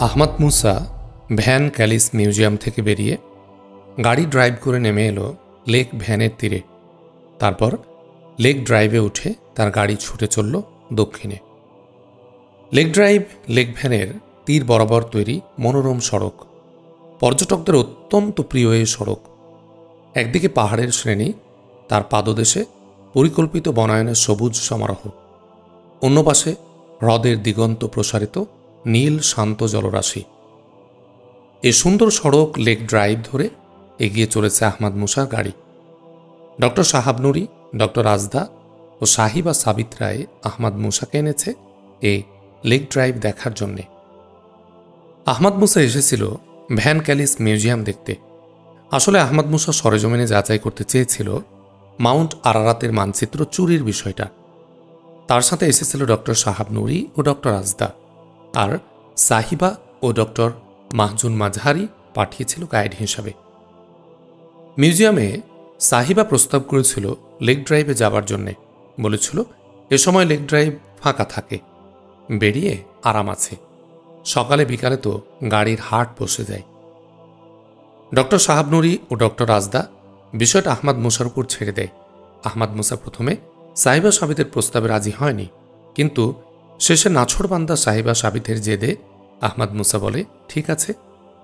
আহমদ মুসা van Kallis museum থেকে বেরিয়ে গাড়ি ড্রাইভ করে নেমে এলো লেক ভ্যানের তীরে। তারপর লেক ড্রাইভে উঠে তার গাড়ি ছুটে চলল দক্ষিণে। লেক ড্রাইভ লেক ভ্যানের তীর বরাবর তৈরি মনোরম সড়ক, পর্যটকদের অত্যন্ত প্রিয় এই সড়ক। একদিকে পাহাড়ের শ্রেণী, তার পাদদেশে পরিকল্পিত বনায়নের সবুজ সমারোহ, অন্য পাশে হ্রদের দিগন্ত প্রসারিত নীল শান্ত জলরাশি। এ সুন্দর সড়ক লেক ড্রাইভ ধরে এগিয়ে চলেছে আহমদ মুসার গাড়ি। ডক্টর সাহাব নুরি, ডক্টর রাজদা ও সাহিবা সাবিত রায় আহমদ মুসাকে এনেছে এই লেক ড্রাইভ দেখার জন্যে। আহমদ মুসা এসেছিল ভ্যান ক্যালিস মিউজিয়াম দেখতে। আসলে আহমদ মুসা সরেজমিনে যাচাই করতে চেয়েছিল মাউন্ট আরারাতের মানচিত্র চুরির বিষয়টা। তার সাথে এসেছিল ডক্টর সাহাব নুরি ও ডক্টর রাজদা, আর সাহিবা ও ডক্টর মাহজুন মাজহারি পাঠিয়েছিল গাইড হিসাবে। মিউজিয়ামে সাহিবা প্রস্তাব করেছিল লেক ড্রাইভে যাবার জন্যে। বলেছিল এ সময় লেক ড্রাইভ ফাঁকা থাকে, বেরিয়ে আরাম আছে, সকালে বিকালে তো গাড়ির হাট বসে যায়। ডক্টর সাহাব নুরি ও ডক্টর রাজদা বিষয়টা আহমদ মুসার উপর ছেড়ে দেয়। আহমদ মুসা প্রথমে সাহিবা সাবিতের প্রস্তাবে রাজি হয়নি, কিন্তু শেষে নাছোড়বান্দা সাহিবা সাবিতের জেদে আহমদ মুসা বলে, ঠিক আছে,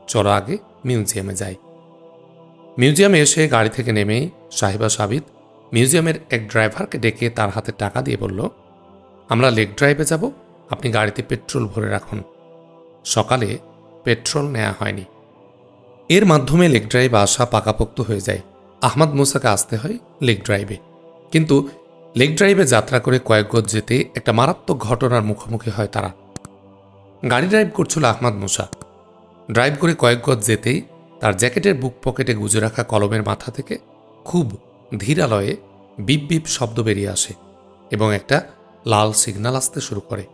চলো আগে মিউজিয়ামে যাই। মিউজিয়ামে এসে গাড়ি থেকে নেমেই সাহিবা সাবিত মিউজিয়ামের এক ড্রাইভারকে ডেকে তার হাতে টাকা দিয়ে বলল, আমরা লেক ড্রাইভে যাব, আপনি গাড়িতে পেট্রোল ভরে রাখুন। সকালে পেট্রোল নেওয়া হয়নি। এর মাধ্যমে লেক ড্রাইভ আসা পাকাপোক্ত হয়ে যায়। আহমদ মুসাকে আসতে হয় লেক ড্রাইভে। কিন্তু লেক ড্রাইভে যাত্রা করে কয়েক গজ যেতে একটা মারাত্মক ঘটনার মুখোমুখি হয় তারা। গাড়ি ড্রাইভ করছিল আহমদ মুসা। ড্রাইভ করে কয়েক গজ যেতেই তার জ্যাকেটের বুক পকেটে গুজে রাখা কলমের মাথা থেকে খুব ধীরালয়ে বিপ বিপ শব্দ বেরিয়ে আসে এবং একটা লাল সিগন্যাল আসতে শুরু করে।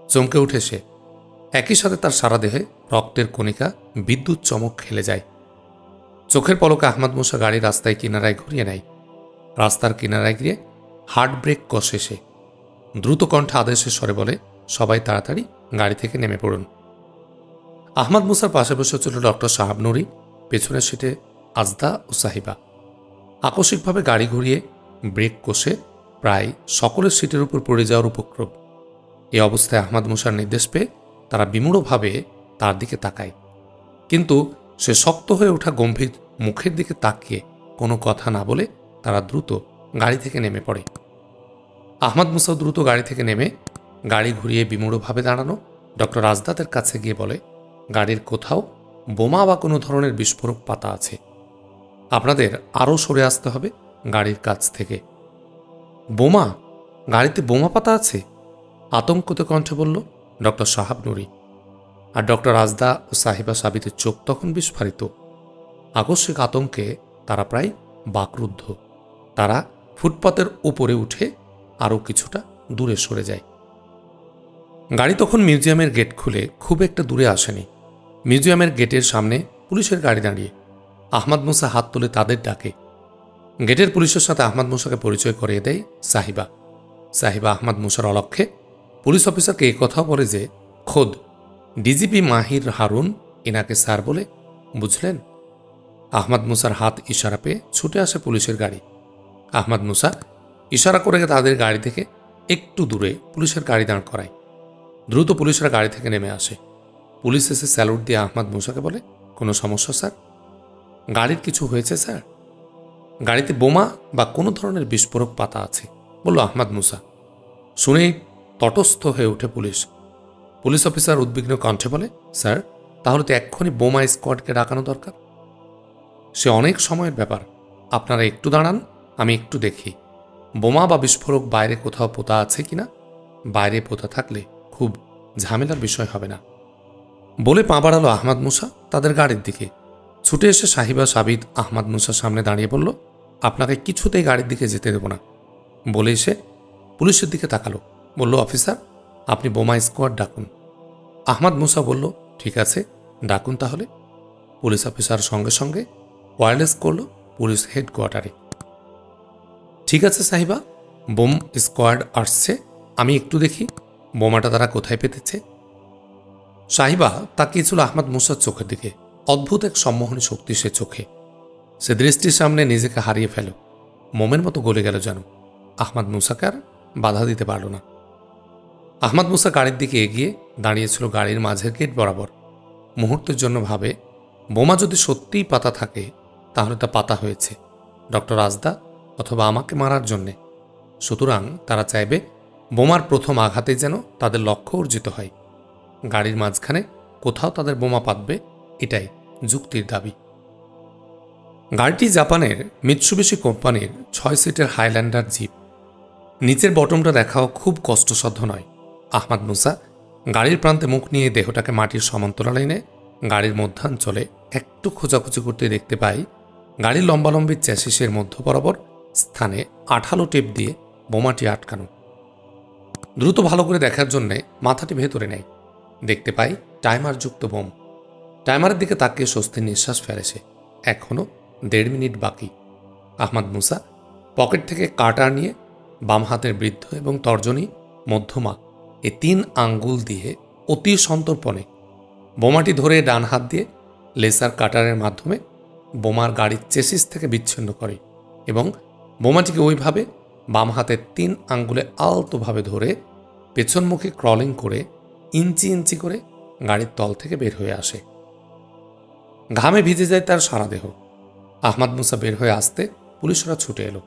চমকে উঠে সে। একই সাথে তার সারা দেহে রক্তের কণিকা বিদ্যুৎ চমক খেলে যায়। চোখের পলকে আহমদ মুসা গাড়ি রাস্তায় কিনারায় ঘুরিয়ে নেয়। রাস্তার কিনারায় গিয়ে হার্ড ব্রেক কষে সে দ্রুত কণ্ঠে আদেশের স্বরে বলে, সবাই তাড়াতাড়ি গাড়ি থেকে নেমে পড়ুন। আহমদ মুসার পাশে বসে ছিল ডক্টর সাহাব নুরি, পেছনের সিটে আজদা ও সাহিবা। আকস্মিকভাবে গাড়ি ঘুরিয়ে ব্রেক কষে প্রায় সকলের সিটের উপর পড়ে যাওয়ার উপক্রম। এ অবস্থায় আহমদ মুসার নির্দেশ পেয়ে তারা বিমূঢ়ভাবে তার দিকে তাকায়, কিন্তু সে শক্ত হয়ে ওঠা গম্ভীর মুখের দিকে তাকিয়ে কোনো কথা না বলে তারা দ্রুত গাড়ি থেকে নেমে পড়ে। আহমদ মুসা দ্রুত গাড়ি থেকে নেমে গাড়ি ঘুরিয়ে বিমূঢ়ভাবে দাঁড়ানো ডক্টর রাজদাদের কাছে গিয়ে বলে, গাড়ির কোথাও বোমা বা কোনো ধরনের বিস্ফোরক পাতা আছে, আপনাদের আরও সরে আসতে হবে গাড়ির কাছ থেকে। বোমা? গাড়িতে বোমা পাতা আছে? আতঙ্কিত কণ্ঠে বলল ডক্টর সাহাব নুরি। আর ডক্টর রাজদা ও সাহিবা সাবিতের চোখ তখন বিস্ফারিত। আকস্মিক আতঙ্কে তারা প্রায় বাকরুদ্ধ। তারা ফুটপাতের উপরে উঠে আরও কিছুটা দূরে সরে যায়। গাড়ি তখন মিউজিয়ামের গেট খুলে খুব একটা দূরে আসেনি। মিউজিয়ামের গেটের সামনে পুলিশের গাড়ি দাঁড়িয়ে। আহমদ মুসা হাত তুলে তাদের ডাকে। গেটের পুলিশের সাথে আহমদ মুসাকে পরিচয় করিয়ে দেয় সাহিবা। সাহিবা আহমদ মুসার অলক্ষ্যে পুলিশ অফিসারকে এই কথাও বলে যে, খোদ ডিজিপি মাহির হারুন এনাকে স্যার বলে, বুঝলেন? আহমদ মুসার হাত ইশারা পেয়ে ছুটে আসে পুলিশের গাড়ি। আহমদ মুসা ইশারা করে তাদের গাড়ি থেকে একটু দূরে পুলিশের গাড়ি দাঁড় করায়। দ্রুত পুলিশরা গাড়ি থেকে নেমে আসে। পুলিশ এসে স্যালুট দিয়ে আহমদ মুসাকে বলে, কোনো সমস্যা স্যার? গাড়ির কিছু হয়েছে স্যার? গাড়িতে বোমা বা কোনো ধরনের বিস্ফোরক পাতা আছে, বলল আহমদ মুসা। শুনেই তটস্থ হয়ে ওঠে পুলিশ। পুলিশ অফিসার উদ্বিগ্ন কণ্ঠে বলে, স্যার, তাহলে তো এক্ষুনি বোমা স্কোয়াডকে ডাকানো দরকার। সে অনেক সময়ের ব্যাপার, আপনারা একটু দাঁড়ান, আমি একটু দেখি বোমা বা বিস্ফোরক বাইরে কোথাও পোতা আছে কিনা। বাইরে পোতা থাকলে খুব ঝামেলার বিষয় হবে না, বলে পা বাড়ালো আহমদ মুসা তাদের গাড়ির দিকে। ছুটে এসে সাহিবা সাবিত আহমদ মুসার সামনে দাঁড়িয়ে বলল, আপনাকে কিছুতেই গাড়ির দিকে যেতে দেব না। বলে এসে পুলিশের দিকে তাকালো, বলল, অফিসার, আপনি বোমা স্কোয়াড ডাকুন। আহমদ মুসা বলল, ঠিক আছে, ডাকুন তাহলে। পুলিশ অফিসার সঙ্গে সঙ্গে ওয়্যারলেস করল পুলিশ হেডকোয়ার্টারে। ঠিক আছে সাহিবা, বোম স্কোয়াড আসছে, আমি একটু দেখি বোমাটা তারা কোথায় পেতেছে। সাহিবা তাকিয়েছিল আহমদ মুসার চোখের দিকে। অদ্ভুত এক সম্মোহনী শক্তি সে চোখে। সে দৃষ্টির সামনে নিজেকে হারিয়ে ফেল, মোমের মতো গলে গেল যেন। আহমদ মুসাকে আর বাধা দিতে পারল না। আহমদ মুসা গাড়ির দিকে এগিয়ে দাঁড়িয়েছিল গাড়ির মাঝের গেট বরাবর। মুহূর্তের জন্য ভাবে, বোমা যদি সত্যিই পাতা থাকে তাহলে তা পাতা হয়েছে ডক্টর রাজদা অথবা আমাকে মারার জন্যে। সুতরাং তারা চাইবে বোমার প্রথম আঘাতেই যেন তাদের লক্ষ্য অর্জিত হয়। গাড়ির মাঝখানে কোথাও তাদের বোমা পাতবে, এটাই যুক্তির দাবি। গাড়িটি জাপানের মিৎসুবিশি কোম্পানির 6 সিটের হাইল্যান্ডার জিপ। নিচের বটমটা দেখাও খুব কষ্টসাধ্য নয়। আহমদ মুসা গাড়ির প্রান্তে মুখ নিয়ে দেহটাকে মাটির সমান্তরালে এনে গাড়ির মধ্যাঞ্চলে একটু খোঁজাখুঁজি করতে দেখতে পাই গাড়ির লম্বালম্বি চ্যাসিসের মধ্য বরাবর স্থানে আঠালো টেপ দিয়ে বোমাটি আটকানো। দ্রুত ভালো করে দেখার জন্যে মাথাটি ভেতরে নেয়। দেখতে পাই টাইমারযুক্ত বোম। টাইমারের দিকে তাকিয়ে স্বস্তির নিঃশ্বাস ফেলে সে। এখনও 1.5 মিনিট বাকি। আহমদ মুসা পকেট থেকে কাটার নিয়ে বাম হাতের বৃদ্ধ এবং তর্জনী মধ্যমা এই 3 আঙ্গুল দিয়ে অতি সন্তর্পণে বোমাটি ধরে ডান হাত দিয়ে লেসার কাটারের মাধ্যমে বোমার গাড়ির চেসিস থেকে বিচ্ছিন্ন করে এবং বোমাটিকে ওইভাবে বাম হাতের 3 আঙ্গুলে আলতোভাবে ধরে পেছনমুখী ক্রলিং করে ইঞ্চি ইঞ্চি করে গাড়ির তল থেকে বের হয়ে আসে। ঘামে ভিজে যায় তার সারা দেহ। আহমদ মুসা বের হয়ে আসতে পুলিশরা ছুটে এলো।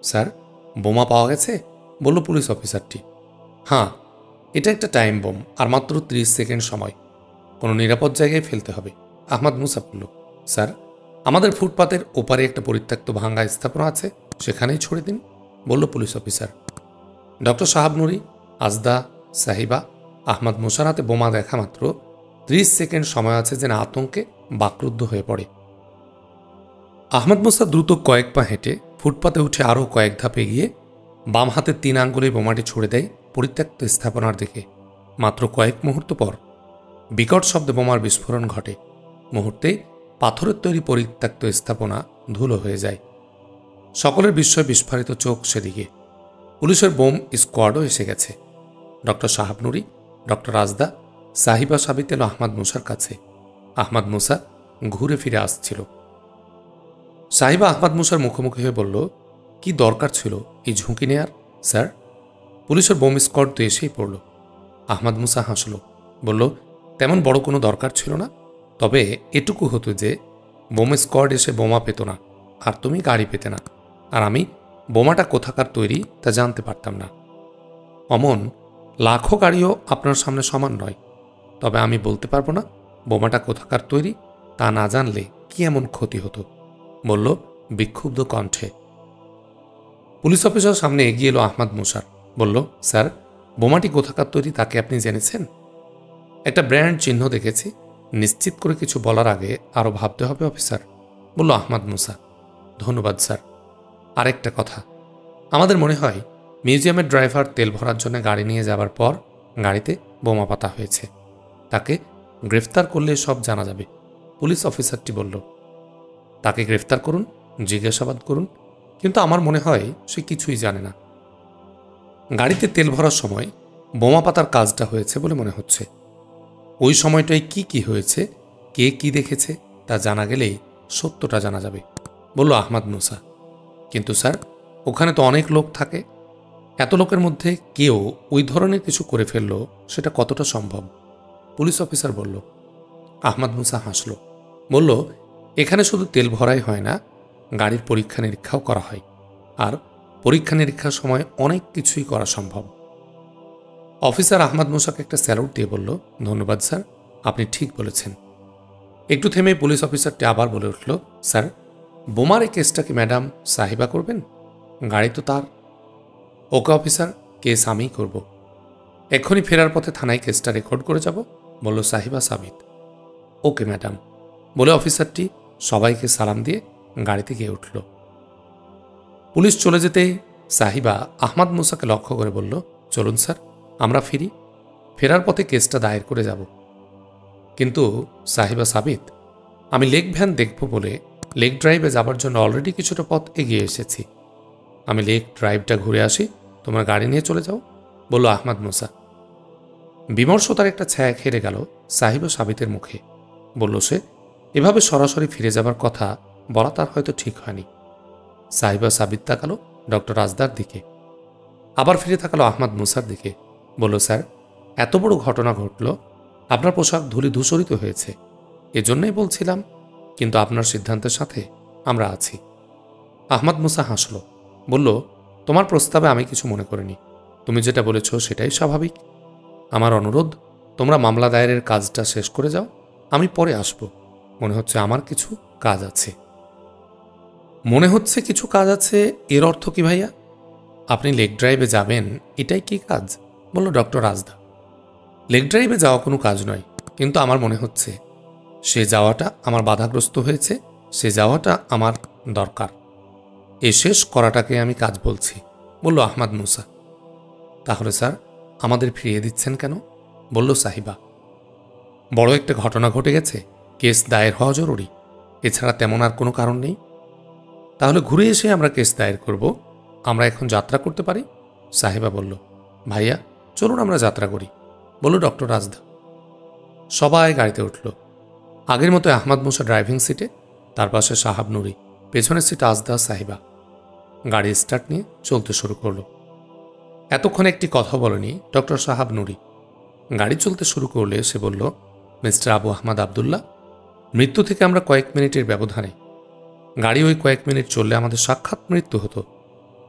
স্যার, বোমা পাওয়া গেছে, বলল পুলিশ অফিসারটি। হ্যাঁ, এটা একটা টাইম বোম আর মাত্র 30 সেকেন্ড সময়। কোনো নিরাপদ জায়গায় ফেলতে হবে। আহমদ মুসা বলল, স্যার, আমাদের ফুটপাতের ওপারে একটা পরিত্যক্ত ভাঙ্গা স্থাপনা আছে, সেখানেই ছড়ে দিন, বলল পুলিশ অফিসার। ডক্টর শাহাবনুরী, আজদা, সাহিবা আহমদ মুসার হাতে বোমা দেখা মাত্র 30 সেকেন্ড সময় আছে যেন আতঙ্কে বাকরুদ্ধ হয়ে পড়ে। আহমদ মুসা দ্রুত কয়েক পা হেঁটে ফুটপাতে উঠে আরও কয়েক ধাপ এগিয়ে বাম হাতের 3 আঙ্গুলে বোমাটি ছুড়ে দেয় পরিত্যক্ত স্থাপনার দিকে। মাত্র কয়েক মুহূর্ত পর বিকট শব্দে বোমার বিস্ফোরণ ঘটে। মুহূর্তেই পাথরের তৈরি পরিত্যক্ত স্থাপনা ধুলো হয়ে যায়। সকলের বিস্ময় বিস্ফারিত চোখ সেদিকে। পুলিশের বোম স্কোয়াডও এসে গেছে। ডক্টর শাহাবনুরী, ডক্টর রাজদা, সাহিবা সাবিত এলো আহমদ মুসার কাছে। আহমদ মুসা ঘুরে ফিরে আসছিল। সাহিবা আহমদ মুসার মুখোমুখি হয়ে বলল, কি দরকার ছিল এই ঝুঁকি নেয়ার স্যার? পুলিশের বোম স্কোয়াড তো এসেই পড়ল। আহমদ মুসা হাসল, বলল, তেমন বড় কোনো দরকার ছিল না। তবে এটুকু হতো যে বোম স্কোয়াড এসে বোমা পেত না আর তুমি গাড়ি পেতে না, আর আমি বোমাটা কোথাকার তৈরি তা জানতে পারতাম না। অমন লাখো গাড়িও আপনার সামনে সমান নয়। তবে আমি বলতে পারবো না বোমাটা কোথাকার তৈরি, তা না জানলে কি এমন ক্ষতি হতো, বলল বিক্ষুব্ধ কণ্ঠে। পুলিশ অফিসার সামনে এগিয়ে এলো আহমদ মুসার, বলল, স্যার, বোমাটি কোথাকার তৈরি তাকে আপনি জেনেছেন? একটা ব্র্যান্ড চিহ্ন দেখেছি। নিশ্চিত করে কিছু বলার আগে আরও ভাবতে হবে অফিসার, বলল আহমদ মুসা। ধন্যবাদ স্যার। আরেকটা কথা, আমাদের মনে হয় মিউজিয়ামের ড্রাইভার তেল ভরার জন্য গাড়ি নিয়ে যাবার পর গাড়িতে বোমা পাতা হয়েছে। তাকে গ্রেফতার করলে সব জানা যাবে, পুলিশ অফিসারটি বলল। তাকে গ্রেফতার করুন, জিজ্ঞাসাবাদ করুন, কিন্তু আমার মনে হয় সে কিছুই জানে না। গাড়িতে তেল ভরার সময় বোমা পাতার কাজটা হয়েছে বলে মনে হচ্ছে। ওই সময়টায় কি কি হয়েছে, কে কি দেখেছে তা জানা গেলেই সত্যটা জানা যাবে, বলল আহমদ মুসা। কিন্তু স্যার, ওখানে তো অনেক লোক থাকে। এত লোকের মধ্যে কেউ ওই ধরনের কিছু করে ফেলল, সেটা কতটা সম্ভব, পুলিশ অফিসার বলল। আহমদ মুসা হাসল, বলল, এখানে শুধু তেল ভরাই হয় না, গাড়ির পরীক্ষা নিরীক্ষাও করা হয়, আর পরীক্ষা নিরীক্ষার সময় অনেক কিছুই করা সম্ভব। অফিসার আহমদ মুসাকে একটা স্যালুট দিয়ে বলল, ধন্যবাদ স্যার, আপনি ঠিক বলেছেন। একটু থেমে পুলিশ অফিসারটি আবার বলে উঠল, স্যার, বোমার এই কেসটা কি ম্যাডাম সাহিবা করবেন? গাড়ি তো তার। ওকে অফিসার, কেস আমিই করব। এক্ষুনি ফেরার পথে থানায় কেসটা রেকর্ড করে যাব, বলল সাহিবা সাবিত। ওকে ম্যাডাম, বলে অফিসারটি সবাইকে সালাম দিয়ে গাড়িতে গিয়ে উঠল। পুলিশ চলে যেতেই সাহিবা আহমদ মুসাকে লক্ষ্য করে বলল, চলুন স্যার, আমরা ফিরি। ফেরার পথে কেসটা দায়ের করে যাব। কিন্তু সাহিবা সাবিত, আমি লেক ভ্যান দেখব বলে লেক ড্রাইভে যাবার জন্য অলরেডি কিছুটা পথ এগিয়ে এসেছি। আমি লেক ড্রাইভটা ঘুরে আসি, তোমার গাড়ি নিয়ে চলে যাও, বলল আহমদ মুসা। বিমর্ষতার একটা ছায়া খেলে গেল সাহিবা সাবিতের মুখে। বলল সে, এভাবে সরাসরি ফিরে যাবার কথা বলা তার হয়তো ঠিক হয়নি। সাহিবা সাবিত তাকালো ডক্টর রাজদার দিকে, আবার ফিরে তাকালো আহমদ মুসার দিকে। বলল, স্যার, এত বড় ঘটনা ঘটল, আপনার পোশাক ধুলি ধূসরিত হয়েছে, এজন্যই বলছিলাম, কিন্তু আপনার সিদ্ধান্তের সাথে আমরা আছি। আহমদ মুসা হাসল, বলল, তোমার প্রস্তাবে আমি কিছু মনে করিনি, তুমি যেটা বলেছ সেটাই স্বাভাবিক। আমার অনুরোধ, তোমরা মামলা দায়েরের কাজটা শেষ করে যাও, আমি পরে আসব। মনে হচ্ছে আমার কিছু কাজ আছে। মনে হচ্ছে কিছু কাজ আছে, এর অর্থ কি ভাইয়া? আপনি লেক ড্রাইভে যাবেন, এটাই কি কাজ? বলল ডক্টর রাজদা। লেক ড্রাইভে যাওয়া কোনো কাজ নয়, কিন্তু আমার মনে হচ্ছে সে যাওয়াটা আমার বাধাগ্রস্ত হয়েছে, সে যাওয়াটা আমার দরকার। এ শেষ করাটাকে আমি কাজ বলছি, বলল আহমদ মুসা। তাহলে স্যার, আমাদের ফিরিয়ে দিচ্ছেন কেন? বলল সাহিবা। বড় একটা ঘটনা ঘটে গেছে, কেস দায়ের হওয়া জরুরি, এছাড়া তেমন আর কোনো কারণ নেই। তাহলে ঘুরে এসে আমরা কেস দায়ের করব, আমরা এখন যাত্রা করতে পারি। সাহিবা বলল, ভাইয়া চলুন আমরা যাত্রা করি, বলল ডক্টর রাজদা। সবাই গাড়িতে উঠল। আগের মতো আহমদ মুসা ড্রাইভিং সিটে, তার পাশে সাহাব নুরি, পেছনের সিটে আজদা সাহিবা। গাড়ি স্টার্ট নিয়ে চলতে শুরু করল। এতক্ষণ একটি কথা বলেনি ডক্টর সাহাব নুরি। গাড়ি চলতে শুরু করলে সে বলল, মিস্টার আবু আহমদ আবদুল্লাহ, মৃত্যু থেকে আমরা কয়েক মিনিটের ব্যবধানে, গাড়ি ওই কয়েক মিনিট চললে আমাদের সাক্ষাৎ মৃত্যু হতো।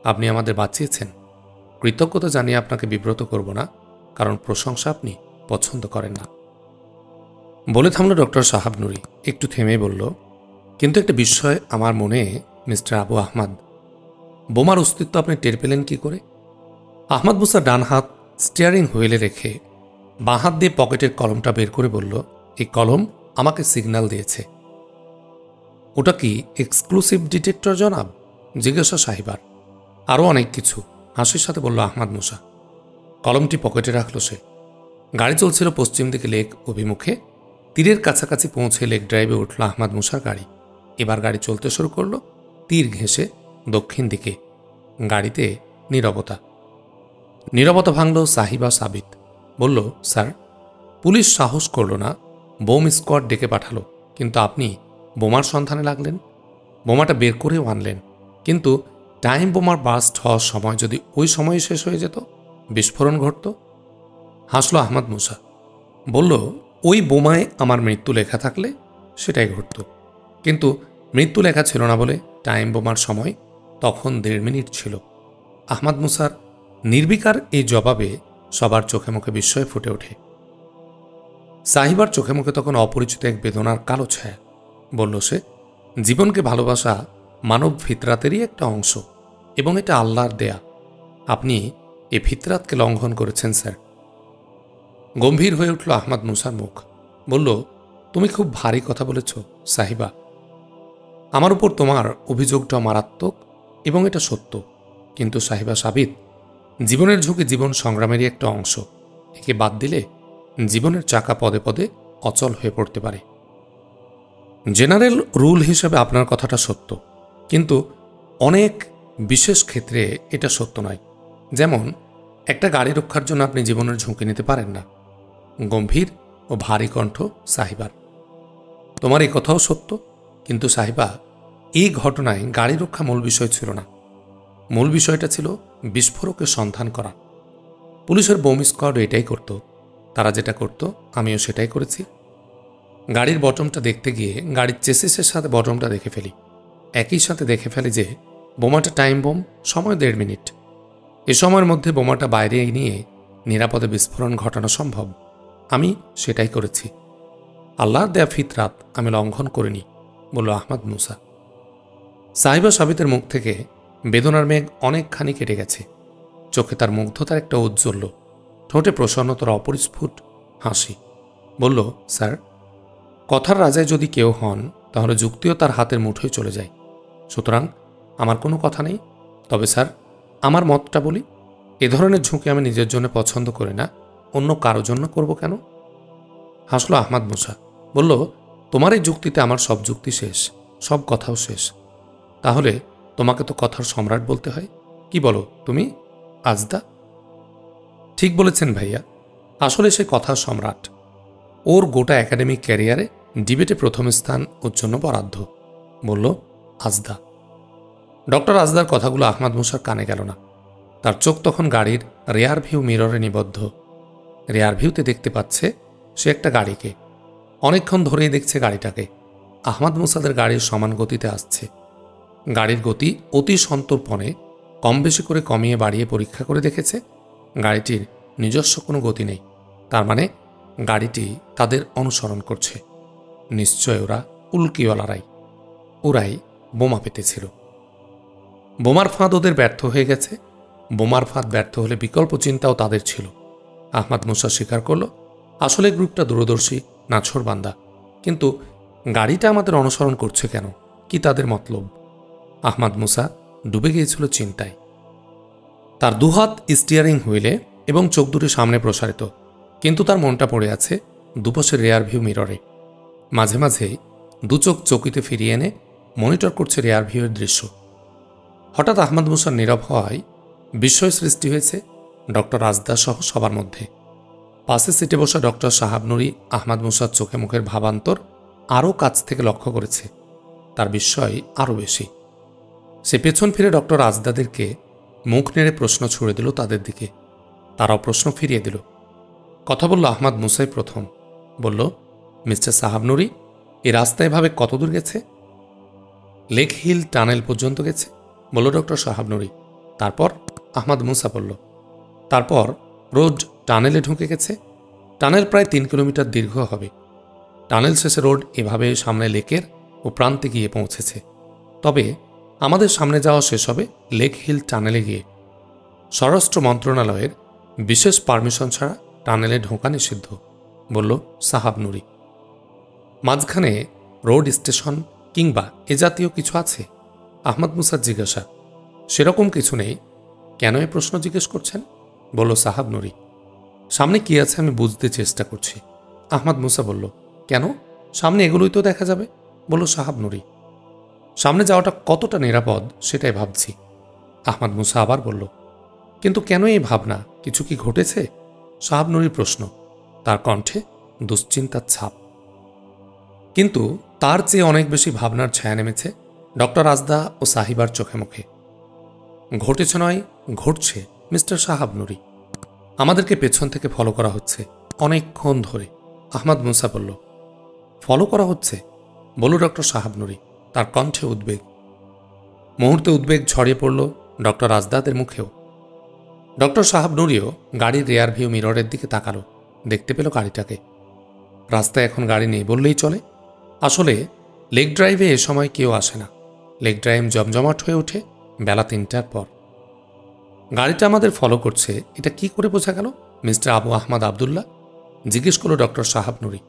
আপনি আমাদের বাঁচিয়েছেন, কৃতজ্ঞতা জানিয়ে আপনাকে বিব্রত করব না, কারণ প্রশংসা আপনি পছন্দ করেন না। বলে থামল ডক্টর সাহাব নুরি। একটু থেমে বলল, কিন্তু একটা বিষয় আমার মনে, মিস্টার আবু আহমদ, বোমার অস্তিত্ব আপনি টের পেলেন কি করে? আহমদ মুসা ডান হাত স্টিয়ারিং হুইলে রেখে বাঁ হাত দিয়ে পকেটের কলমটা বের করে বলল, এই কলম আমাকে সিগন্যাল দিয়েছে। ওটা কি এক্সক্লুসিভ ডিটেক্টর জনাব? জিজ্ঞাসা সাহিবার। আরও অনেক কিছু, হাসির সাথে বলল আহমদ মুসা। কলমটি পকেটে রাখল সে। গাড়ি চলছিল পশ্চিম দিকে লেক অভিমুখে। তীরের কাছাকাছি পৌঁছে লেক ড্রাইভে উঠল আহমদ মুসার গাড়ি। এবার গাড়ি চলতে শুরু করল তীর ঘেঁষে দক্ষিণ দিকে। গাড়িতে নীরবতা। নীরবতা ভাঙল সাহিবা সাবিত। বলল, স্যার, পুলিশ সাহস করল না, বোম স্কোয়াড ডেকে পাঠালো, কিন্তু আপনি বোমার সন্ধানে লাগলেন, বোমাটা বের করেও আনলেন। কিন্তু টাইম বোমার বাস্ট হওয়ার সময় যদি ওই সময় শেষ হয়ে যেত, বিস্ফোরণ ঘটত। হাসল আহমদ মুসা। বলল, ওই বোমায় আমার মৃত্যু লেখা থাকলে সেটাই ঘটত, কিন্তু মৃত্যু লেখা ছিল না বলে টাইম বোমার সময় তখন 1.5 মিনিট ছিল। আহমদ মুসার নির্বিকার এই জবাবে সবার চোখে মুখে বিস্ময় ফুটে ওঠে। সাহিবার চোখে মুখে তখন অপরিচিত এক বেদনার কালো ছায়া। বলল সে, জীবনকে ভালোবাসা মানব ফিতরাতেরই একটা অংশ, এবং এটা আল্লাহর দেয়া। আপনি এ ফিতরাতকে লঙ্ঘন করেছেন স্যার। গম্ভীর হয়ে উঠল আহমদ মুসার মুখ। বলল, তুমি খুব ভারী কথা বলেছ সাহিবা। আমার উপর তোমার অভিযোগটা মারাত্মক এবং এটা সত্য, কিন্তু সাহিবা সাবিত, জীবনের ঝুঁকি জীবন সংগ্রামেরই একটা অংশ। একে বাদ দিলে জীবনের চাকা পদে পদে অচল হয়ে পড়তে পারে। জেনারেল রুল হিসেবে আপনার কথাটা সত্য, কিন্তু অনেক বিশেষ ক্ষেত্রে এটা সত্য নয়। যেমন একটা গাড়ি রক্ষার জন্য আপনি জীবনের ঝুঁকি নিতে পারেন না। গম্ভীর ও ভারী কণ্ঠ সাহিবার। তোমার এই কথাও সত্য, কিন্তু সাহিবা, এই ঘটনায় গাড়ি রক্ষা মূল বিষয় ছিল না। মূল বিষয়টা ছিল বিস্ফোরকের সন্ধান করা। পুলিশের বোম স্কোয়াড এটাই করত, তারা যেটা করত আমিও সেটাই করেছি। গাড়ির বটমটা দেখতে গিয়ে গাড়ির চেসিসের সাথে বটমটা দেখে ফেলি, একই সাথে দেখে ফেলি যে বোমাটা টাইম বোম, সময় 1.5 মিনিট। এ সময়ের মধ্যে বোমাটা বাইরে নিয়ে নিরাপদে বিস্ফোরণ ঘটানো সম্ভব। আমি সেটাই করেছি। আল্লাহর দেয়া ফিতরাত আমি লঙ্ঘন করিনি, বলল আহমদ মুসা। সাহিবা সাবিতের মুখ থেকে বেদনার মেঘ অনেকখানি কেটে গেছে। চোখে তার মুগ্ধতার একটা ঔজ্জ্বল্য, ঠোঁটে প্রসন্নতার অপরিস্ফুট হাসি। বলল, স্যার, কথার রাজায় যদি কেউ হন, তাহলে যুক্তিও তার হাতের মুঠোয় চলে যায়। সুতরাং আমার কোনো কথা নেই। তবে স্যার, আমার মতটা বলি, এ ধরনের ঝুঁকি আমি নিজের জন্য পছন্দ করি না, অন্য কারো জন্য করব কেন? হাসল আহমদ মুসা। বলল, তোমার এই যুক্তিতে আমার সব যুক্তি শেষ, সব কথাও শেষ। তাহলে তোমাকে তো কথার সম্রাট বলতে হয়। কি বলো তুমি আজদা? ঠিক বলেছেন ভাইয়া, আসলে সে কথার সম্রাট। ওর গোটা একাডেমিক ক্যারিয়ারে ডিবেটে প্রথম স্থান ওর জন্য বরাদ্দ, বলল আজদা। ডক্টর আজদার কথাগুলো আহমাদ মুসার কানে গেল না। তার চোখ তখন গাড়ির রেয়ার ভিউ মিররে নিবদ্ধ। রেয়ার ভিউতে দেখতে পাচ্ছে সে একটা গাড়িকে। অনেকক্ষণ ধরেই দেখছে গাড়িটাকে। আহমাদ মুসাদের গাড়ির সমান গতিতে আসছে। গাড়ির গতি অতি সন্তর্পণে কম বেশি করে কমিয়ে বাড়িয়ে পরীক্ষা করে দেখেছে গাড়িটির নিজস্ব কোনো গতি নেই। তার মানে গাড়িটি তাদের অনুসরণ করছে। নিশ্চয় ওরা উল্কিওয়ালারাই, ওরাই বোমা পেতেছিল। বোমার ফাঁদ ওদের ব্যর্থ হয়ে গেছে। বোমার ফাঁদ ব্যর্থ হলে বিকল্প চিন্তাও তাদের ছিল। আহমাদ মুসা স্বীকার করল, আসলে গ্রুপটা দূরদর্শী, নাছোড়বান্দা। কিন্তু গাড়িটা আমাদের অনুসরণ করছে কেন? কি তাদের মতলব? আহমাদ মুসা ডুবে গিয়েছিল চিন্তায়। তার দুহাত স্টিয়ারিং হুইলে এবং চোখ দুটি সামনে প্রসারিত, কিন্তু তার মনটা পড়ে আছে দুপাশের রেয়ার ভিউ মিররে। মাঝে মাঝে দু চোখ চকিতে ফিরিয়ে এনে মনিটর করছে রেয়ার ভিউয়ের দৃশ্য। হঠাৎ আহমাদ মুসার নীরব হওয়ায় বিস্ময় সৃষ্টি হয়েছে ডক্টর আজদা সহ সবার মধ্যে। পাশে সিটে বসা ডক্টর সাহাব নুরি আহমাদ মুসার চোখে মুখের ভাবান্তর আরও কাছ থেকে লক্ষ্য করেছে। তার বিস্ময় আরও বেশি। সে পেছন ফিরে ডক্টর আজদাদেরকে মুখ নেড়ে প্রশ্ন ছুড়ে দিল তাদের দিকে। তারাও প্রশ্ন ফিরিয়ে দিল। কথা বলল আহমাদ মুসাই প্রথম। বলল, মিস্টার সাহাব নুরি, এই রাস্তা এভাবে কত দূর গেছে? লেক হিল টানেল পর্যন্ত গেছে, বলল ডক্টর সাহাব নুরি। তারপর আহমাদ মুসা বলল, তারপর রোড টানেলে ঢুকে গেছে। টানেল প্রায় 3 কিলোমিটার দীর্ঘ হবে। টানেল শেষে রোড এভাবে সামনে লেকের ও প্রান্তে গিয়ে পৌঁছেছে। তবে আমাদের সামনে যাওয়া শেষ হবে লেক হিল টানেলে গিয়ে। স্বরাষ্ট্র মন্ত্রণালয়ের বিশেষ পারমিশন ছাড়া টানেলে ঢোকা নিষিদ্ধ, বলল সাহাব নুরি। মাঝখানে রোড স্টেশন কিংবা এ জাতীয় কিছু আছে? আহমাদ মুসার জিজ্ঞাসা। সেরকম কিছু নেই। কেন এ প্রশ্ন জিজ্ঞেস করছেন? বলল সাহাব নুরি। সামনে কি আছে আমি বুঝতে চেষ্টা করছি। আহমাদ মুসা বলল, কেন? সামনে এগুলোই তো দেখা যাবে, বলল সাহাব নুরি। সামনে যাওয়াটা কতটা নিরাপদ সেটাই ভাবছি। আহমাদ মুসা আবার বলল, কিন্তু কেন এই ভাবনা? কিছু কি ঘটেছে? সাহাব নুরির প্রশ্ন। তার কণ্ঠে দুশ্চিন্তার ছাপ। কিন্তু তার চেয়ে অনেক বেশি ভাবনার ছায়া নেমেছে ডক্টর আজদা ও সাহিবার চোখে মুখে। ঘটেছে নয়, ঘটছে মিস্টার সাহাব নুরি। আমাদেরকে পেছন থেকে ফলো করা হচ্ছে অনেকক্ষণ ধরে। আহমাদ মুসা বলল, ফলো করা হচ্ছে? বলল ডক্টর সাহাব নুরি। তার কণ্ঠে উদ্বেগ। মুহূর্তে উদ্বেগ ছড়িয়ে পড়ল ডক্টর আজদাদের মুখেও। ডক্টর সাহাব নুরিও গাড়ির রেয়ার ভিউ মিররের দিকে তাকালো। দেখতে পেল গাড়িটাকে। রাস্তায় এখন গাড়ি নেই বললেই চলে। আসলে লেক ড্রাইভে এ সময় কেউ আসে না। লেক ড্রাইভ জমজমাট হয়ে ওঠে বেলা 3টার পর। গাড়িটা আমাদের ফলো করছে, এটা কি করে বোঝা গেল মিস্টার আবু আহমদ আবদুল্লাহ? জিজ্ঞেস করল ডক্টর সাহাব নুরি।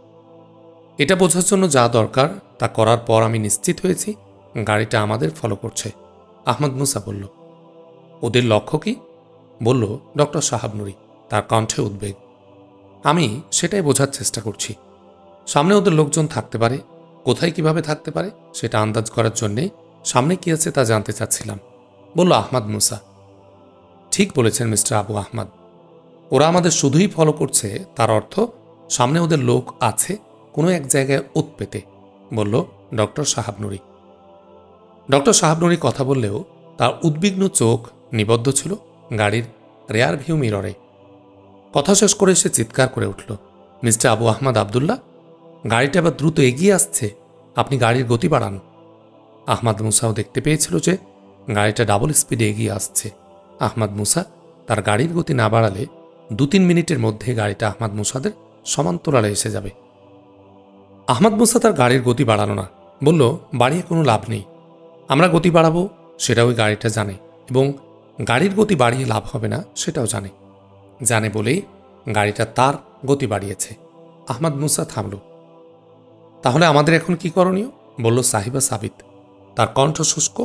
এটা বোঝার জন্য যা দরকার তা করার পর আমি নিশ্চিত হয়েছি গাড়িটা আমাদের ফলো করছে, আহমদ মুসা বলল। ওদের লক্ষ্য কি? বলল ডক্টর সাহাব নুরি। তার কণ্ঠে উদ্বেগ। আমি সেটাই বোঝার চেষ্টা করছি। সামনে ওদের লোকজন থাকতে পারে, কোথায় কিভাবে থাকতে পারে সেটা আন্দাজ করার জন্যেই সামনে কি আছে তা জানতে চাচ্ছিলাম, বলল আহমদ মুসা। ঠিক বলেছেন মিস্টার আবু আহমদ। ওরা আমাদের শুধুই ফলো করছে, তার অর্থ সামনে ওদের লোক আছে কোনো এক জায়গায় ওত পেতে, বলল ডক্টর সাহাব নুরি। ডক্টর সাহাব নুরি কথা বললেও তার উদ্বিগ্ন চোখ নিবদ্ধ ছিল গাড়ির রেয়ার ভিউ মিররে। কথা শেষ করে সে চিৎকার করে উঠল, মিস্টার আবু আহমদ আবদুল্লাহ, গাড়িটা আবার দ্রুত এগিয়ে আসছে, আপনি গাড়ির গতি বাড়ান। আহমদ মুসাও দেখতে পেয়েছিল যে গাড়িটা ডাবল স্পিডে এগিয়ে আসছে। আহমদ মুসা তার গাড়ির গতি না বাড়ালে 2-3 মিনিটের মধ্যে গাড়িটা আহমদ মুসাদের সমান্তরালে এসে যাবে। আহমদ মুসা তার গাড়ির গতি বাড়ানো না, বলল, বাড়িয়ে কোনো লাভ নেই। আমরা গতি বাড়াবো সেটা ওই গাড়িটা জানে, এবং গাড়ির গতি বাড়িয়ে লাভ হবে না সেটাও জানে বলেই গাড়িটা তার গতি বাড়িয়েছে। আহমদ মুসা থামল। তাহলে আমাদের এখন কি করণীয়? বলল সাহিবা সাবিত। তার কণ্ঠ শুষ্ক,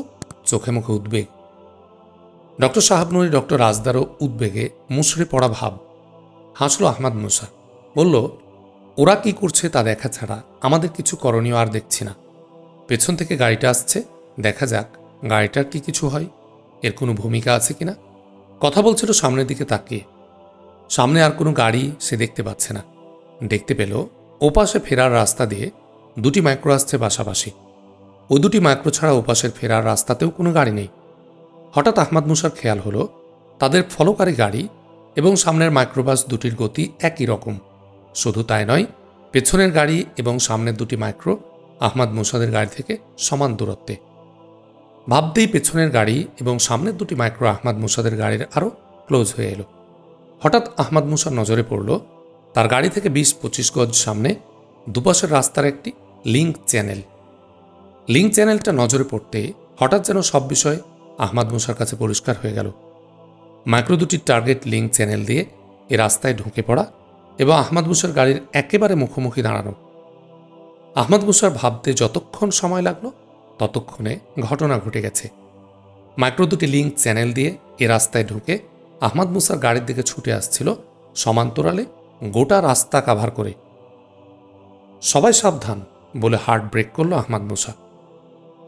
চোখে মুখে উদ্বেগ। ডক্টর সাহাব নুরি ডক্টর রাজদারও উদ্বেগে মুষড়ে পড়া ভাব। হাসল আহমদ মুসা। বলল, ওরা কি করছে তা দেখা ছাড়া আমাদের কিছু করণীয় আর দেখছি না। পেছন থেকে গাড়িটা আসছে, দেখা যাক গাড়িটার কি কিছু হয়, এর কোনো ভূমিকা আছে কিনা। কথা বলছিল সামনের দিকে তাকিয়ে। সামনে আর কোনো গাড়ি সে দেখতে পাচ্ছে না। দেখতে পেল ওপাশে ফেরার রাস্তা দিয়ে দুটি মাইক্রো আসছে পাশাপাশি। ওই দুটি মাইক্রো ছাড়া ওপাশের ফেরার রাস্তাতেও কোনো গাড়ি নেই। হঠাৎ আহমদ মুসার খেয়াল হলো তাদের ফলোকারী গাড়ি এবং সামনের মাইক্রোবাস দুটির গতি একই রকম। শুধু তাই নয়, পেছনের গাড়ি এবং সামনের দুটি মাইক্রো আহমদ মুসাদের গাড়ি থেকে সমান দূরত্বে। ভাবতেই পেছনের গাড়ি এবং সামনের দুটি মাইক্রো আহমদ মুসাদের গাড়ির আরও ক্লোজ হয়ে এলো। হঠাৎ আহমদ মুসার নজরে পড়ল তার গাড়ি থেকে 20-25 গজ সামনে দুপাশের রাস্তার একটি লিঙ্ক চ্যানেল। লিঙ্ক চ্যানেলটা নজরে পড়তে হঠাৎ যেন সব বিষয় আহমদ মুসার কাছে পরিষ্কার হয়ে গেল। মাইক্রো দুটির টার্গেট লিঙ্ক চ্যানেল দিয়ে এ রাস্তায় ঢুকে পড়া এবং আহমদ মুসার গাড়ির একেবারে মুখোমুখি দাঁড়ানো। আহমদ মুসার ভাবতে যতক্ষণ সময় লাগলো ততক্ষণে ঘটনা ঘটে গেছে। মাইক্রো দুটি লিঙ্ক চ্যানেল দিয়ে এ রাস্তায় ঢুকে আহমদ মুসার গাড়ির দিকে ছুটে আসছিল সমান্তরালে গোটা রাস্তা কাভার করে। সবাই সাবধান বলে হার্ড ব্রেক করল আহমদ মুসা।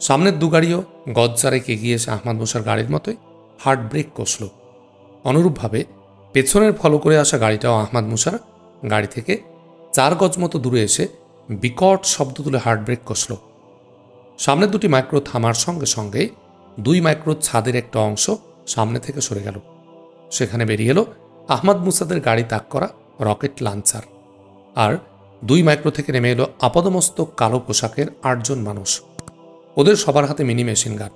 সামনের দু গাড়িও গজ চারেক এগিয়ে এসে আহমদ মুসার গাড়ির মতোই হার্ড ব্রেক কষল। অনুরূপভাবে পেছনের ফলো করে আসা গাড়িটাও আহমদ মুসার গাড়ি থেকে 4 গজ মতো দূরে এসে বিকট শব্দ তুলে হার্ড ব্রেক কষল। সামনের দুটি মাইক্রো থামার সঙ্গে সঙ্গে 2 মাইক্রো ছাদের একটা অংশ সামনে থেকে সরে গেল। সেখানে বেরিয়ে এলো আহমদ মুসাদের গাড়ি তাক করা রকেট লঞ্চার। আর 2 মাইক্রো থেকে নেমে এলো আপাদমস্তক কালো পোশাকের 8 জন মানুষ। ওদের সবার হাতে মিনি মেশিন গান।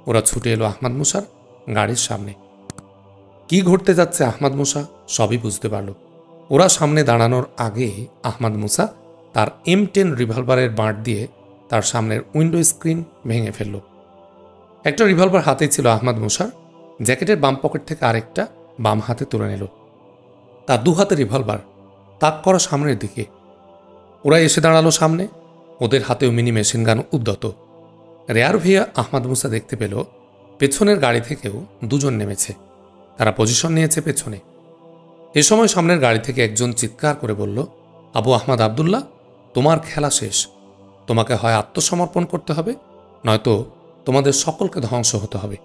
ওরা ছুটে এলো আহমদ মুসার গাড়ির সামনে। কি ঘটতে যাচ্ছে আহমদ মুসা সবই বুঝতে পারল। ওরা সামনে দাঁড়ানোর আগে আহমদ মুসা তার M10 রিভলভারের বাঁট দিয়ে তার সামনের উইন্ডো স্ক্রিন ভেঙে ফেলল। একটা রিভলভার হাতেই ছিল আহমদ মুসার। জ্যাকেটের বাম পকেট থেকে আরেকটা বাম হাতে তুলে নিল। তার 2 হাতে রিভলভার তাক করা সামনের দিকে। ওরা এসে দাঁড়ালো সামনে। ওদের হাতেও মিনি মেশিন গান উদ্যত। রেয়ার ভিয়া আহমদ মুসা দেখতে পেল পেছনের গাড়ি থেকেও 2 জন নেমেছে। তারা পজিশন নিয়েছে পেছনে। এ সময় সামনের গাড়ি থেকে একজন চিৎকার করে বলল, আবু আহমদ আবদুল্লাহ, তোমার খেলা শেষ। তোমাকে হয় আত্মসমর্পণ করতে হবে, নয়তো তোমাদের সকলকে ধ্বংস হতে হবে।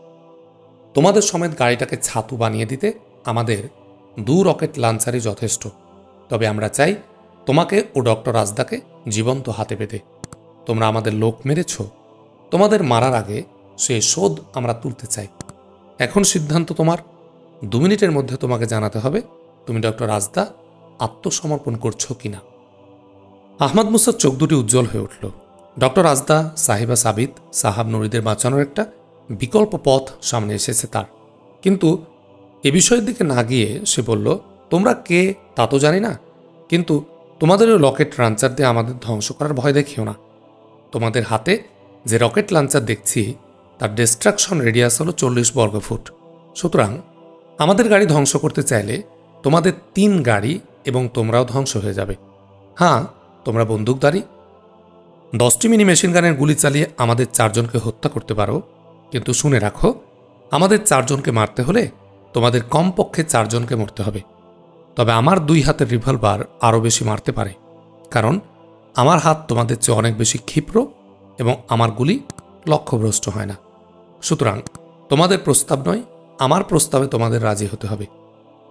তোমাদের সমেত গাড়িটাকে ছাতু বানিয়ে দিতে আমাদের 2 রকেট লঞ্চারই যথেষ্ট। তবে আমরা চাই তোমাকে ও ডক্টর রাজদাকে জীবন্ত হাতে পেতে। তোমরা আমাদের লোক মেরেছ। তোমাদের মারার আগে সে শোধ আমরা তুলতে চাই। এখন সিদ্ধান্ত তোমার। 2 মিনিটের মধ্যে তোমাকে জানাতে হবে তুমি ডক্টর রাজদা আত্মসমর্পণ করছো কিনা। আহমদ মুসার চোখ দুটি উজ্জ্বল হয়ে উঠল। ডক্টর রাজদা, সাহিবা সাবিত, সাহাব নুরিদের বাঁচানোর একটা বিকল্প পথ সামনে এসেছে তার। কিন্তু এ বিষয়ের দিকে না গিয়ে সে বলল, তোমরা কে তা তো জানি না, কিন্তু তোমাদের ওই রকেট লঞ্চার দিয়ে আমাদের ধ্বংস করার ভয় দেখিও না। তোমাদের হাতে যে রকেট লঞ্চার দেখছি তার ডিস্ট্রাকশন রেডিয়াস হলো 40 বর্গফুট। সুতরাং আমাদের গাড়ি ধ্বংস করতে চাইলে তোমাদের 3 গাড়ি এবং তোমরাও ধ্বংস হয়ে যাবে। হ্যাঁ, তোমরা বন্দুকধারী। 10টি মিনি মেশিন গানের গুলি চালিয়ে আমাদের 4 জনকে হত্যা করতে পারো, কিন্তু শুনে রাখো, আমাদের 4 জনকে মারতে হলে তোমাদের কমপক্ষে 4 জনকে মরতে হবে। তবে আমার 2 হাতের রিভলভার আরও বেশি মারতে পারে, কারণ আমার হাত তোমাদের চেয়ে অনেক বেশি ক্ষিপ্র এবং আমার গুলি লক্ষ্যভ্রষ্ট হয় না। সুতরাং তোমাদের প্রস্তাব নয়, আমার প্রস্তাবে তোমাদের রাজি হতে হবে।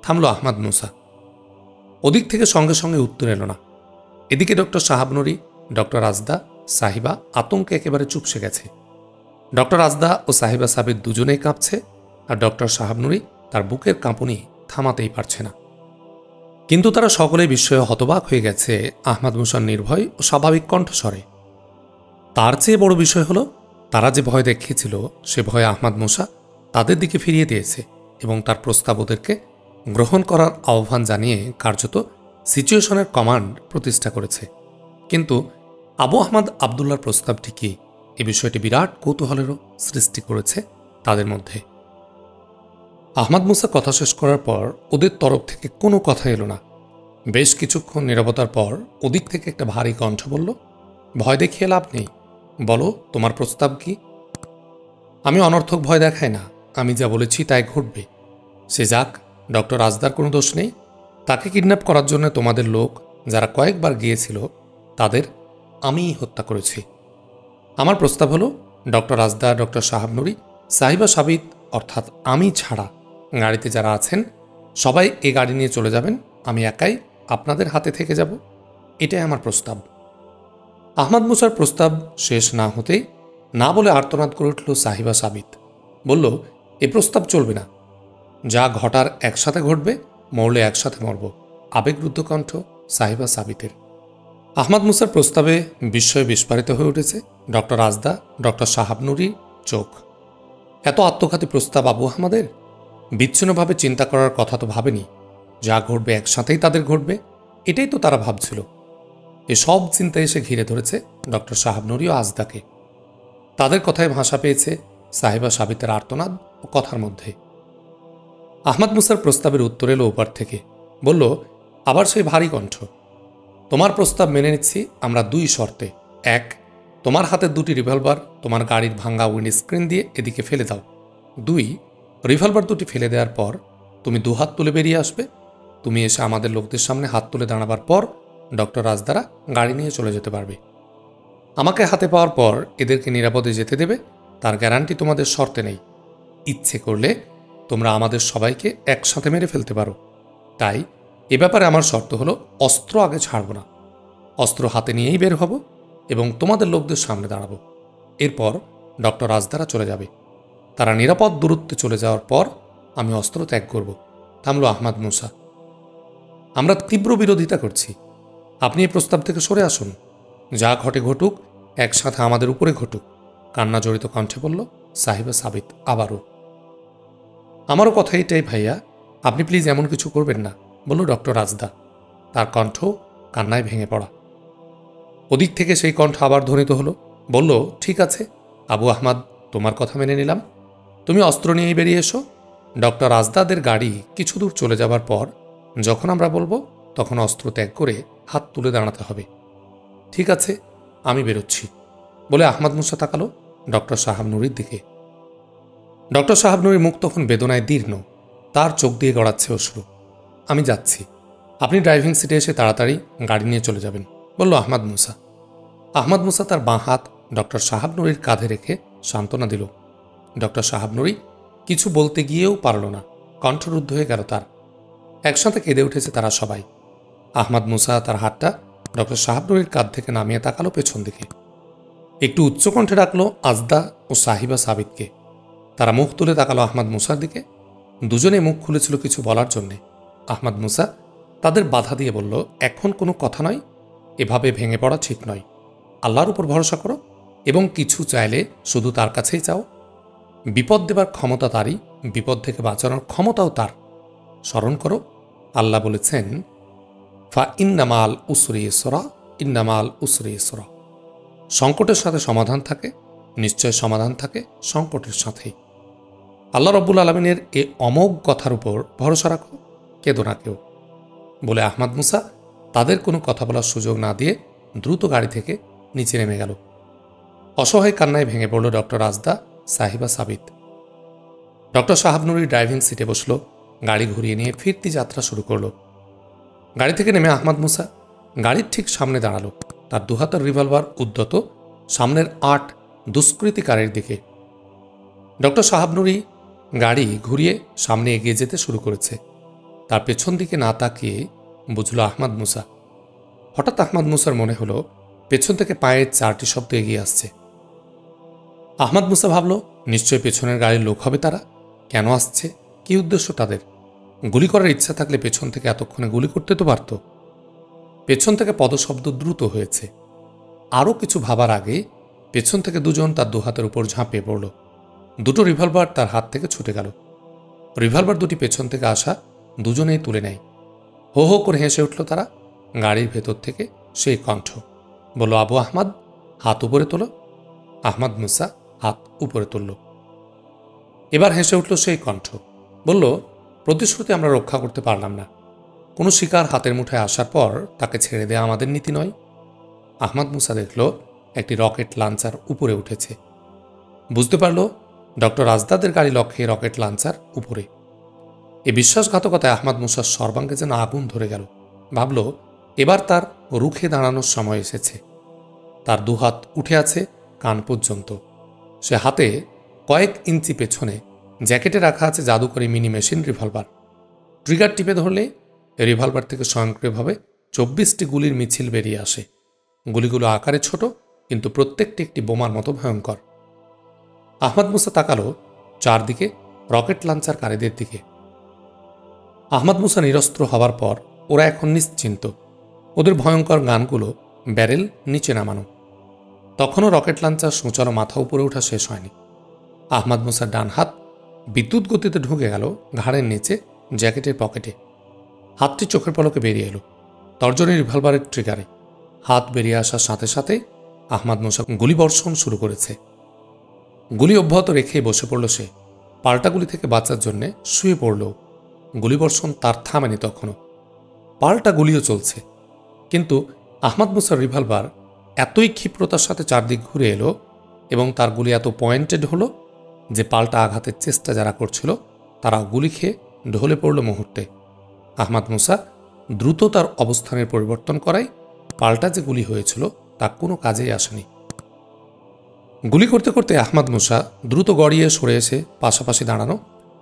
থামল আহমদ মুসা। ওদিক থেকে সঙ্গে সঙ্গে উত্তর এলো না। এদিকে ডক্টর সাহাব নুরি, ডক্টর রাজদা, সাহিবা আতঙ্কে একেবারে চুপসে গেছে। ডক্টর রাজদা ও সাহিবা সাবির দুজনেই কাঁপছে, আর ডক্টর সাহাব নুরি তার বুকের কাঁপুনি থামাতেই পারছে না। কিন্তু তারা সকলেই বিস্ময়ে হতবাক হয়ে গেছে আহমদ মুসার নির্ভয় ও স্বাভাবিক কণ্ঠস্বরে। তার চেয়ে বড় বিষয় হলো, তারা যে ভয় দেখিয়েছিল সে ভয়ে আহমদ মুসা তাদের দিকে ফিরিয়ে দিয়েছে এবং তার প্রস্তাব ওদেরকে গ্রহণ করার আহ্বান জানিয়ে কার্যত সিচুয়েশনের কমান্ড প্রতিষ্ঠা করেছে। কিন্তু আবু আহমদ আবদুল্লার প্রস্তাবটি কি, এ বিষয়টি বিরাট কৌতূহলেরও সৃষ্টি করেছে তাদের মধ্যে। আহমদ মুসা কথা শেষ করার পর ওদের তরফ থেকে কোনো কথা এলো না। বেশ কিছুক্ষণ নীরবতার পর ওদিক থেকে একটা ভারী কণ্ঠ বলল, ভয় দেখিয়ে লাভ নেই, বলো তোমার প্রস্তাব কি। আমি অনর্থক ভয় দেখাই না, আমি যা বলেছি তাই ঘটবে। সে যাক, ডক্টর রাজদার কোনো দোষ নেই। তাকে কিডন্যাপ করার জন্য তোমাদের লোক যারা কয়েকবার গিয়েছিল তাদের আমিই হত্যা করেছি। আমার প্রস্তাব হলো, ডক্টর রাজদা, ডক্টর সাহাব নুরি, সাহিবা সাবিত অর্থাৎ আমি ছাড়া গাড়িতে যারা আছেন সবাই এ গাড়ি নিয়ে চলে যাবেন। আমি একাই আপনাদের হাতে থেকে যাব। এটাই আমার প্রস্তাব। আহমদ মুসার প্রস্তাব শেষ না হতেই না বলে আর্তনাদ করে উঠল সাহিবা সাবিত। বলল, এ প্রস্তাব চলবে না। যা ঘটার একসাথে ঘটবে, মরলে একসাথে মরব। আবেগরুদ্ধ কণ্ঠ সাহিবা সাবিতের। আহমদ মুসার প্রস্তাবে বিস্ময়ে বিস্ফারিত হয়ে উঠেছে ডক্টর রাজদা, ডক্টর শাহাবনুরী চোখ। এত আত্মঘাতী প্রস্তাব আবু আহমদের? বিচ্ছিন্নভাবে চিন্তা করার কথা তো ভাবেনি। যা ঘটবে একসাথেই তাদের ঘটবে, এটাই তো তারা ভাবছিল। এসব চিন্তা এসে ঘিরে ধরেছে ডক্টর শাহাবনুরী ও আজদাকে। তাদের কথায় ভাষা পেয়েছে সাহিবা সাবিতের আর্তনাদ ও কথার মধ্যে। আহমদ মুসার প্রস্তাবের উত্তর এলো ওপার থেকে। বলল, আবার সেই ভারী কণ্ঠ, তোমার প্রস্তাব মেনে নিচ্ছি আমরা 2 শর্তে। 1, তোমার হাতে 2টি রিভলভার তোমার গাড়ির ভাঙ্গা উইন্ডস্ক্রিন দিয়ে এদিকে ফেলে দাও। 2, রিভলভার 2টি ফেলে দেওয়ার পর তুমি 2 হাত তুলে বেরিয়ে আসবে। তুমি এসে আমাদের লোকদের সামনে হাত তুলে দাঁড়াবার পর ডক্টর রাজদারা গাড়ি নিয়ে চলে যেতে পারবে। আমাকে হাতে পাওয়ার পর এদেরকে নিরাপদে যেতে দেবে, তার গ্যারান্টি তোমাদের শর্তে নেই। ইচ্ছে করলে তোমরা আমাদের সবাইকে একসাথে মেরে ফেলতে পারো। তাই এ ব্যাপারে আমার শর্ত হলো, অস্ত্র আগে ছাড়ব না। অস্ত্র হাতে নিয়েই বের হব এবং তোমাদের লোকদের সামনে দাঁড়াবো। এরপর ডক্টর রাজদারা চলে যাবে। তারা নিরাপদ দূরত্বে চলে যাওয়ার পর আমি অস্ত্র ত্যাগ করব। থামল আহমদ মুসা। আমরা তীব্র বিরোধিতা করছি। আপনি এই প্রস্তাব থেকে সরে আসুন। যা ঘটে ঘটুক, একসাথে আমাদের উপরে ঘটুক। কান্না জড়িত কণ্ঠে বলল সাহিবা সাবিত আবারও। আমারও কথা এটাই ভাইয়া, আপনি প্লিজ এমন কিছু করবেন না, বলল ডক্টর রাজদা, তার কণ্ঠ কান্নায় ভেঙে পড়া। ওদিক থেকে সেই কণ্ঠ আবার ধ্বনিত হলো। বলল, ঠিক আছে আবু আহমদ, তোমার কথা মেনে নিলাম। তুমি অস্ত্র নিয়েই বেরিয়ে এসো। ডক্টর রাজদাদের গাড়ি কিছু দূর চলে যাবার পর যখন আমরা বলবো, তখন অস্ত্র ত্যাগ করে হাত তুলে দাঁড়াতে হবে। ঠিক আছে, আমি বেরোচ্ছি, বলে আহমদ মুসা তাকালো ডক্টর শাহাবনুরীর দিকে। ডক্টর শাহাবনুরীর মুখ তখন বেদনায় দীর্ণ, তার চোখ দিয়ে গড়াচ্ছে অশ্রু। আমি যাচ্ছি, আপনি ড্রাইভিং সিটে এসে তাড়াতাড়ি গাড়ি নিয়ে চলে যাবেন, বলল আহমদ মুসা। আহমদ মুসা তার বাঁ হাত ডক্টর শাহাবনুরীর কাঁধে রেখে সান্ত্বনা দিল। ডক্টর শাহাবনুরী কিছু বলতে গিয়েও পারল না, কণ্ঠরুদ্ধ হয়ে গেল তার। একসাথে কেঁদে উঠেছে তারা সবাই। আহমদ মুসা তার হাতটা ডক্টর শাহাবনুরীর কাঁধ থেকে নামিয়ে তাকালো পেছন দিকে। একটু উচ্চকণ্ঠে ডাকলো আজদা ও সাহিবা সাবিতকে। তারা মুখ তুলে তাকালো আহমদ মুসার দিকে। দুজনে মুখ খুলেছিল কিছু বলার জন্যে। আহমদ মুসা তাদের বাধা দিয়ে বলল, এখন কোনো কথা নয়, এভাবে ভেঙে পড়া ঠিক নয়। আল্লাহর উপর ভরসা করো এবং কিছু চাইলে শুধু তার কাছেই চাও। বিপদ দেবার ক্ষমতা তারই, বিপদ থেকে বাঁচানোর ক্ষমতাও তার। স্মরণ করো, আল্লাহ বলেছেন, ফা ইন্নামাল উসরি ইসরা, ইন্নামাল উসরি ইসরা। সংকটের সাথে সমাধান থাকে, নিশ্চয় সমাধান থাকে সংকটের সাথেই। আল্লাহ রব্বুল আলমিনের এ অমোঘ কথার উপর ভরসা রাখো, কেঁদো না কেউ, বলে আহমদ মুসা তাদের কোনো কথা বলার সুযোগ না দিয়ে দ্রুত গাড়ি থেকে নিচে নেমে গেল। অসহায় কান্নায় ভেঙে পড়ল ডক্টর রাজদা, সাহিবা সাবিত। ডক্টর শাহাবনুরী ড্রাইভিং সিটে বসল, গাড়ি ঘুরিয়ে নিয়ে ফিরতি যাত্রা শুরু করল। গাড়ি থেকে নেমে আহমদ মুসা গাড়ির ঠিক সামনে দাঁড়ালো, তার দুহাতের রিভলভার উদ্যত সামনের 8 দুষ্কৃতিকারের দিকে। ডক্টর শাহাবনুরী গাড়ি ঘুরিয়ে সামনে এগিয়ে যেতে শুরু করেছে। তার পেছন দিকে না তাকিয়ে বুঝল আহমদ মুসা। হঠাৎ আহমদ মুসার মনে হলো পেছন থেকে পায়ের 4টি শব্দ এগিয়ে আসছে। আহমদ মুসা ভাবল, নিশ্চয় পেছনের গাড়ির লোক হবে তারা। কেন আসছে, কি উদ্দেশ্য তাদের? গুলি করার ইচ্ছা থাকলে পেছন থেকে এতক্ষণে গুলি করতে তো পারত। পেছন থেকে পদশব্দ দ্রুত হয়েছে। আরও কিছু ভাবার আগে পেছন থেকে দুজন তার দুহাতের উপর ঝাঁপিয়ে পড়ল। 2টো রিভলভার তার হাত থেকে ছুটে গেল। রিভলভার 2টি পেছন থেকে আসা দুজনেই তুলে নেয়। হো হো করে হেসে উঠল তারা। গাড়ির ভেতর থেকে সেই কণ্ঠ বলল, আবু আহমদ, হাত উপরে তোলো। আহমদ মুসা হাত উপরে তুলল। এবার হেসে উঠল সেই কণ্ঠ, বলল, প্রতিশ্রুতি আমরা রক্ষা করতে পারলাম না। কোনো শিকার হাতের মুঠায় আসার পর তাকে ছেড়ে দেওয়া আমাদের নীতি নয়। আহমদ মুসা দেখল একটি রকেট লঞ্চার উপরে উঠেছে। বুঝতে পারল ডক্টর রাজদাদের গাড়ি লক্ষ্যে রকেট লঞ্চার উপরে। এই বিশ্বাসঘাতকতায় আহমদ মুসার সর্বাঙ্গে যেন আগুন ধরে গেল। ভাবল, এবার তার রুখে দাঁড়ানোর সময় এসেছে। তার দুহাত উঠে আছে কান পর্যন্ত। সে হাতে কয়েক ইঞ্চি পেছনে জ্যাকেটে রাখা আছে জাদুকরী মিনি মেশিন রিভলভার। ট্রিগার টিপে ধরলে রিভলভার থেকে স্বয়ংক্রিয়ভাবে 24টি গুলির মিছিল বেরিয়ে আসে। গুলিগুলো আকারে ছোট, কিন্তু প্রত্যেকটি একটি বোমার মতো ভয়ঙ্কর। আহমদ মুসা তাকালো চারদিকে রকেট লঞ্চারকারীদের দিকে। আহমদ মুসা নিরস্ত্র হওয়ার পর ওরা এখন নিশ্চিন্ত। ওদের ভয়ঙ্কর গানগুলো ব্যারেল নিচে নামানো। তখনও রকেট লঞ্চার সোঁচানো মাথা উপরে ওঠা শেষ হয়নি। আহমদ মুসার ডান হাত বিদ্যুৎ গতিতে ঢুকে গেল ঘাড়ের নিচে জ্যাকেটের পকেটে। হাতটি চোখের পলকে বেরিয়ে এলো তর্জনী রিভলভারের ট্রিগারে। হাত বেরিয়ে আসার সাথে সাথে আহমদ মুসা গুলিবর্ষণ শুরু করেছে। গুলি অব্যাহত রেখেই বসে পড়ল সে। পাল্টা গুলি থেকে বাঁচার জন্য শুয়ে পড়ল। গুলিবর্ষণ তার থামেনি তখনও। পাল্টা গুলিও চলছে, কিন্তু আহমদ মুসার রিভলভার এতই ক্ষিপ্রতার সাথে চারদিক ঘুরে এলো এবং তার গুলি এত পয়েন্টেড হলো যে পাল্টা আঘাতের চেষ্টা যারা করছিল তারা গুলি খেয়ে ঢলে পড়ল মুহূর্তে। আহমদ মুসা দ্রুত তার অবস্থানের পরিবর্তন করায় পাল্টা যে গুলি হয়েছিল তা কোনো কাজেই আসেনি। গুলি করতে করতে আহমদ মুসা দ্রুত গড়িয়ে সরে এসে পাশাপাশি দাঁড়ানো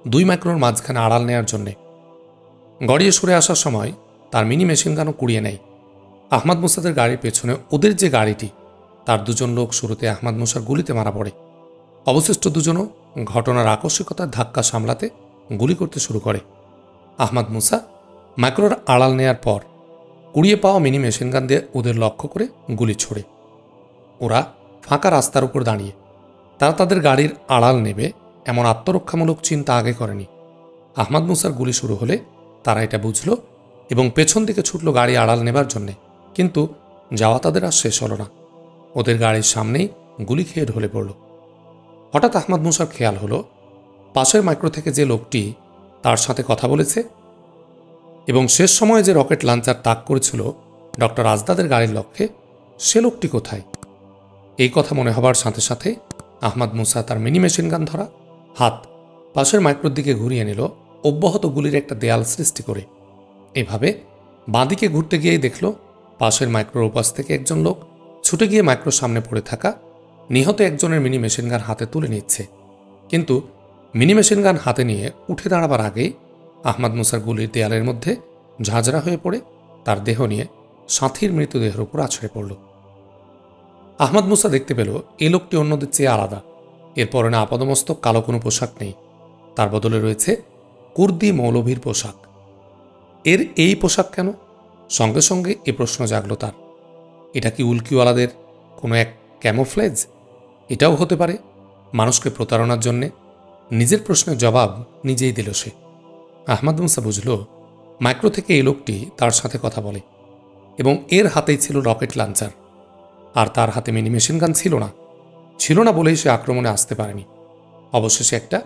2 মাইক্রোর মাঝখানে আড়াল নেয়ার জন্যে। গড়িয়ে সরে আসার সময় তার মিনি মেশিনগানও কুড়িয়ে নেয়। আহমদ মুসাদের গাড়ির পেছনে ওদের যে গাড়িটি, তার 2জন লোক শুরুতে আহমদ মুসার গুলিতে মারা পড়ে। অবশিষ্ট 2জনও ঘটনার আকস্মিকতার ধাক্কা সামলাতে গুলি করতে শুরু করে। আহমদ মুসা মাইক্রোর আড়াল নেয়ার পর কুড়িয়ে পাওয়া মিনি মেশিনগান দিয়ে ওদের লক্ষ্য করে গুলি ছোড়ে। ওরা ফাঁকা রাস্তার উপর দাঁড়িয়ে। তারা তাদের গাড়ির আড়াল নেবে এমন আত্মরক্ষামূলক চিন্তা আগে করেনি। আহমদ মুসার গুলি শুরু হলে তারা এটা বুঝল এবং পেছন দিকে ছুটল গাড়ি আড়াল নেবার জন্যে। কিন্তু যাওয়া তাদের আর শেষ হল না। ওদের গাড়ির সামনেই গুলি খেয়ে ঢলে পড়ল। হঠাৎ আহমদ মুসার খেয়াল হলো পাশের মাইক্রো থেকে যে লোকটি তার সাথে কথা বলেছে এবং শেষ সময়ে যে রকেট লঞ্চার তাক করেছিল ডক্টর আজদাদের গাড়ির লক্ষ্যে, সে লোকটি কোথায়? এই কথা মনে হবার সাথে সাথে আহমদ মুসা তার মিনি মেশিনগান ধরা হাত পাশের মাইক্রোর দিকে ঘুরিয়ে নিল অব্যাহত গুলির একটা দেয়াল সৃষ্টি করে। এভাবে বাঁদিকে ঘুরতে গিয়েই দেখল পাশের মাইক্রোর উপাস থেকে একজন লোক ছুটে গিয়ে মাইক্রোর সামনে পড়ে থাকা নিহত একজনের মিনি মেশিনগান হাতে তুলে নিচ্ছে। কিন্তু মিনি মেশিনগান হাতে নিয়ে উঠে দাঁড়াবার আগেই আহমদ মুসার গুলির দেয়ালের মধ্যে ঝাঁঝরা হয়ে পড়ে তার দেহ নিয়ে সাথীর মৃতদেহের উপর আছড়ে পড়ল। আহমদ মুসা দেখতে পেল এই লোকটি অন্যদের চেয়ে আলাদা। এর পরনে আপাদমস্তক কালো কোনো পোশাক নেই, তার বদলে রয়েছে কুর্দি মৌলভীর পোশাক। এর এই পোশাক কেন? সঙ্গে সঙ্গে এ প্রশ্ন জাগল তার। এটা কি উল্কিওয়ালাদের কোনো এক ক্যামোফ্লেজ? এটাও হতে পারে মানুষকে প্রতারণার জন্যে। নিজের প্রশ্নের জবাব নিজেই দিল সে। আহমদ মুসা বুঝল মাইক্রো থেকে এই লোকটি তার সাথে কথা বলে এবং এর হাতেই ছিল রকেট লঞ্চার, আর তার হাতে মিনি মেশিনগান ছিল না বলেই সে আক্রমণে আসতে পারেনি। অবশেষে একটা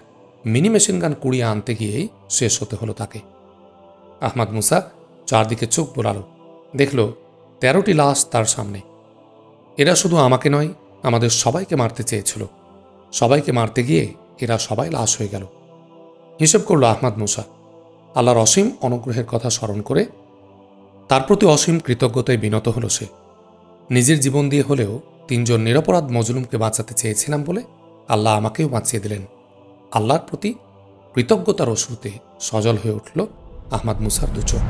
মিনি মেশিনগান কুড়িয়ে আনতে গিয়েই শেষ হতে হলো তাকে। আহমদ মুসা চারদিকে চোখ বোলালো, দেখল 13টি লাশ তার সামনে। এরা শুধু আমাকে নয়, আমাদের সবাইকে মারতে চেয়েছিল। সবাইকে মারতে গিয়ে এরা সবাই লাশ হয়ে গেল। হিসেব করল আহমদ মুসা। আল্লাহর অসীম অনুগ্রহের কথা স্মরণ করে তার প্রতি অসীম কৃতজ্ঞতায় বিনত হল সে। নিজের জীবন দিয়ে হলেও 3জন নিরপরাধ মজলুমকে বাঁচাতে চেয়েছিলাম বলে আল্লাহ আমাকেও বাঁচিয়ে দিলেন। আল্লাহর প্রতি কৃতজ্ঞতার অশ্রুতে সজল হয়ে উঠল আহমদ মুসার 2 চোখ।